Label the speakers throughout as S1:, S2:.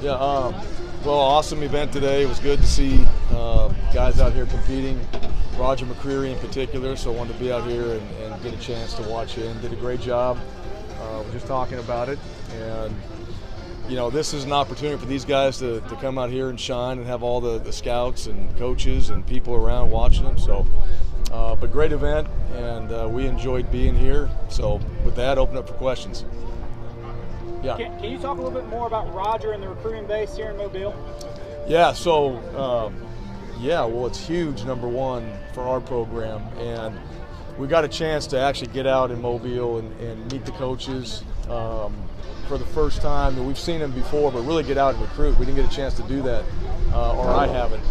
S1: Yeah, well, awesome event today. It was good to see guys out here competing. Roger McCreary in particular, so I wanted to be out here and get a chance to watch him. Did a great job. We're just talking about it, and you know, this is an opportunity for these guys to come out here and shine and have all the scouts and coaches and people around watching them. So, but great event, and we enjoyed being here. So with that, open up for questions. Yeah.
S2: Can you talk a little bit more about Roger and the recruiting base here in Mobile?
S1: Yeah, so well, it's huge, number one, for our program, and we got a chance to actually get out in Mobile and meet the coaches for the first time. And we've seen them before, but really get out and recruit. We didn't get a chance to do that, or I haven't,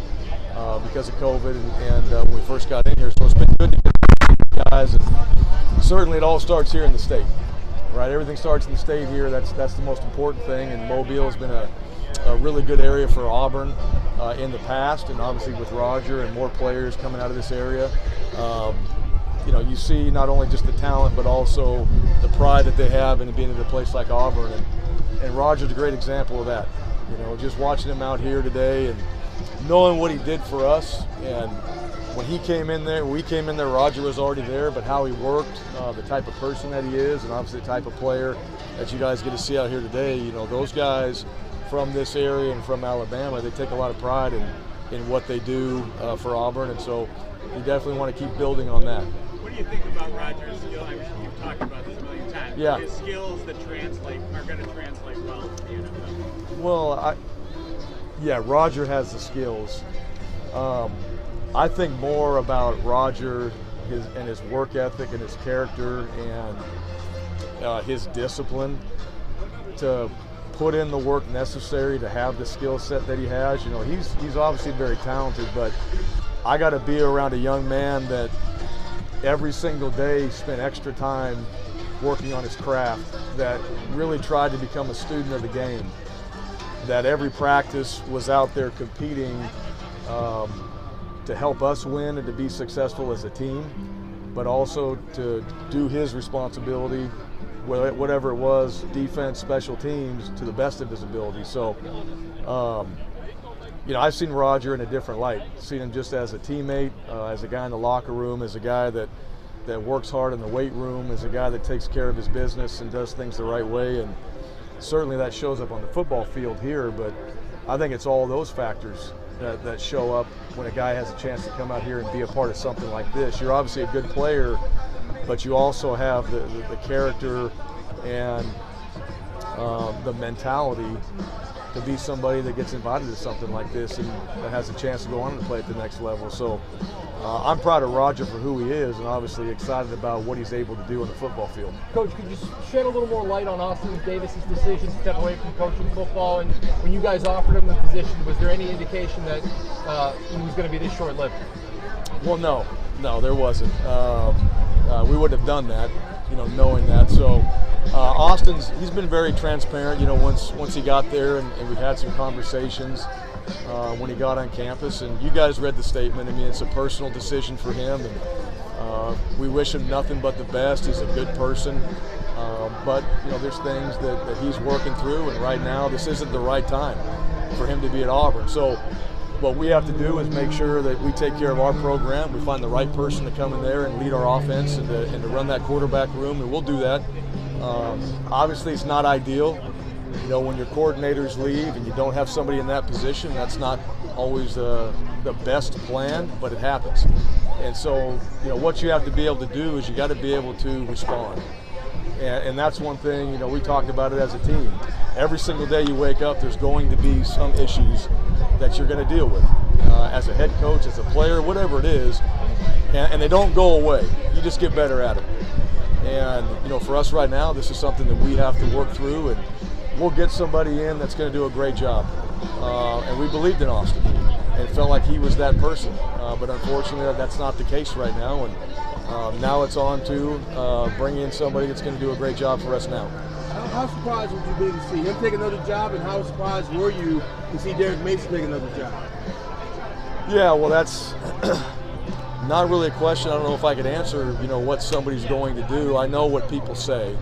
S1: because of COVID and when we first got in here. So it's been good to get guys, and certainly it all starts here in the state. Right, everything starts in the state here. That's the most important thing, and Mobile has been a really good area for Auburn in the past, and obviously with Roger and more players coming out of this area. You know, you see not only just the talent, but also the pride that they have in being in a place like Auburn, and Roger's a great example of that. You know, just watching him out here today and knowing what he did for us, and when we came in there, Roger was already there, but how he worked, the type of person that he is, and obviously the type of player that you guys get to see out here today. You know, those guys from this area and from Alabama, they take a lot of pride in what they do for Auburn, and so you definitely want to keep building on that.
S3: What do you think about Roger's skill? I mean, you've talked about this a million times.
S1: Yeah.
S3: His skills that are going to translate well to the NFL.
S1: Well, Roger has the skills. I think more about Roger and his work ethic and his character and his discipline to put in the work necessary to have the skill set that he has. You know, he's obviously very talented, but I got to be around a young man that every single day spent extra time working on his craft, that really tried to become a student of the game, that every practice was out there competing to help us win and to be successful as a team, but also to do his responsibility, whatever it was, defense, special teams, to the best of his ability. So, you know, I've seen Roger in a different light, seen him just as a teammate, as a guy in the locker room, as a guy that works hard in the weight room, as a guy that takes care of his business and does things the right way. And certainly that shows up on the football field here, but I think it's all those factors that show up when a guy has a chance to come out here and be a part of something like this. You're obviously a good player, but you also have the character and the mentality to be somebody that gets invited to something like this and that has a chance to go on and play at the next level. So I'm proud of Roger for who he is, and obviously excited about what he's able to do on the football field.
S4: Coach, could you shed a little more light on Austin Davis's decision to step away from coaching football? And when you guys offered him the position, was there any indication that he was going to be this short-lived?
S1: Well, no, there wasn't. We wouldn't have done that, you know, knowing that. So he's been very transparent, you know, once he got there, and we've had some conversations when he got on campus, and you guys read the statement. I mean, it's a personal decision for him, and we wish him nothing but the best. He's a good person, but you know, there's things that he's working through, and right now this isn't the right time for him to be at Auburn. So what we have to do is make sure that we take care of our program. We find the right person to come in there and lead our offense and to run that quarterback room, and we'll do that. Obviously, it's not ideal. You know, when your coordinators leave and you don't have somebody in that position, that's not always the best plan, but it happens. And so, you know, what you have to be able to do is you got to be able to respond. And that's one thing, you know, we talked about it as a team. Every single day you wake up, there's going to be some issues that you're going to deal with as a head coach, as a player, whatever it is. And they don't go away. You just get better at it. And, you know, for us right now, this is something that we have to work through, and we'll get somebody in that's going to do a great job. And we believed in Austin and felt like he was that person. But unfortunately, that's not the case right now. And now it's on to bring in somebody that's going to do a great job for us now.
S5: How surprised would you be to see him take another job, and how surprised were you to see Derek Mason take another job?
S1: Yeah, well, that's not really a question. I don't know if I could answer, you know, what somebody's going to do. I know what people say.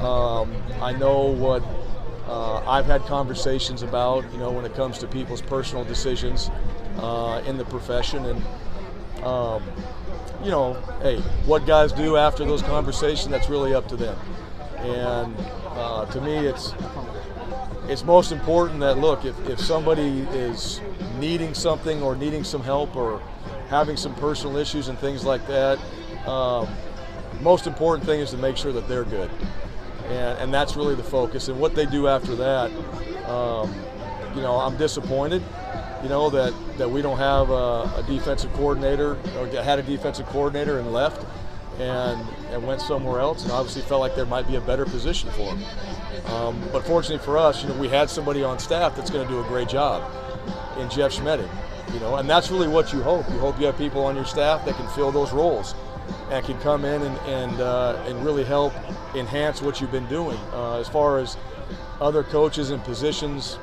S1: I know what I've had conversations about, when it comes to people's personal decisions in the profession. And, hey, what guys do after those conversations, that's really up to them. And to me, it's most important that, look, if somebody is needing something or needing some help or having some personal issues and things like that, most important thing is to make sure that they're good. And that's really the focus. And what they do after that, I'm disappointed, that we don't have a defensive coordinator, or had a defensive coordinator and left and went somewhere else, and obviously felt like there might be a better position for him. But fortunately for us, we had somebody on staff that's going to do a great job in Jeff Schmedding, and that's really what you hope. You hope you have people on your staff that can fill those roles and can come in and really help enhance what you've been doing. As far as other coaches and positions,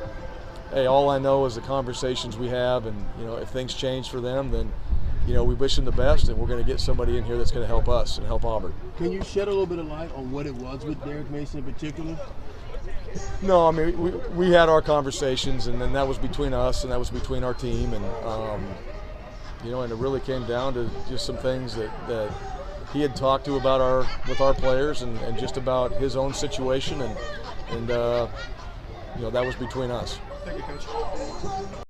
S1: hey, all I know is the conversations we have, and if things change for them, then we wish them the best, and we're going to get somebody in here that's going to help us and help Auburn.
S5: Can you shed a little bit of light on what it was with Derek Mason in particular?
S1: No, I mean, we had our conversations, and then that was between us, and that was between our team, and and it really came down to just some things that he had talked to about with our players, and just about his own situation, and that was between us.
S2: Thank you, Coach.